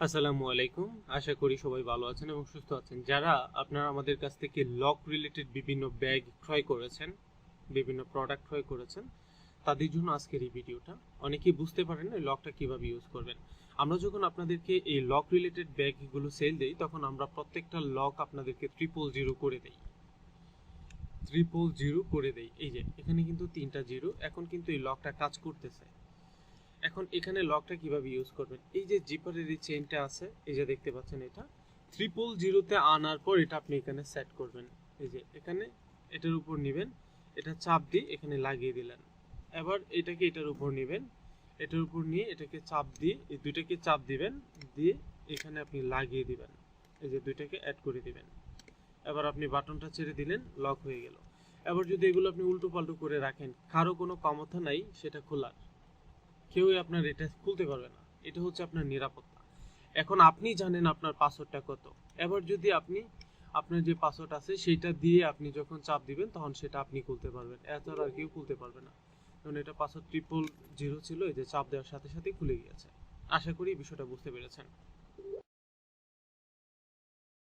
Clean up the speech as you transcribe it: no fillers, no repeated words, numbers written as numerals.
আসসালামু আলাইকুম। আশা করি সবাই ভালো আছেন এবং সুস্থ আছেন। যারা আপনারা আমাদের কাছ থেকে লক রিলেটেড বিভিন্ন ব্যাগ ক্রয় করেছেন, বিভিন্ন প্রোডাক্ট ক্রয় করেছেন, তাদের জন্য আজকের এই ভিডিওটা। অনেকেই বুঝতে পারেন না এই লকটা কিভাবে ইউজ করবেন। আমরা যখন আপনাদেরকে এই লক রিলেটেড ব্যাগগুলো সেল দেই, তখন আমরা প্রত্যেকটা লক আপনাদেরকে 000 করে দেই। 000 করে দেই। এই যে এখানে কিন্তু 3টা জিরো, এখন কিন্তু এই লকটা কাজ করতেছে। এখন এখানে লকটা কিভাবে ইউজ করবেন, এই যে জিপারের এই চেইনটা আছে, এই যে দেখতে পাচ্ছেন, এটা 000-তে আনার পর এটা আপনি এখানে সেট করবেন। এই যে এখানে এটার উপর নেবেন, এটা চাপ দিয়ে এখানে লাগিয়ে দিলেন। এবার এটাকে এটার উপর নেবেন, এটার উপর নিয়ে এটাকে চাপ দিয়ে এই দুইটাকে চাপ দিবেন, দিয়ে এখানে আপনি লাগিয়ে দিবেন। এই যে দুইটাকে অ্যাড করে দিবেন। এবার আপনি বাটনটা ছেড়ে দিলেন, লক হয়ে গেল। এবার যদি এগুলো আপনি উল্টো পাল্টো করে রাখেন, কারো কোনো ক্ষমতা নাই সেটা খোলার, কেউই আপনার এটা খুলতে পারবে না। এটা হচ্ছে আপনার নিরাপত্তা। এখন আপনি জানেন আপনার পাসওয়ার্ডটা কত। এবার যদি আপনি আপনার যে পাসওয়ার্ড আছে সেইটা দিয়ে আপনি যখন চাপ দিবেন, তখন সেটা আপনি খুলতে পারবেন, এছাড়া আর কেউ খুলতে পারবে না। কারণ এটা পাসওয়ার্ড 000 ছিল, এই যে চাপ দেওয়ার সাথে সাথে খুলে গিয়েছে। আশা করি বিষয়টা বুঝতে পেরেছেন।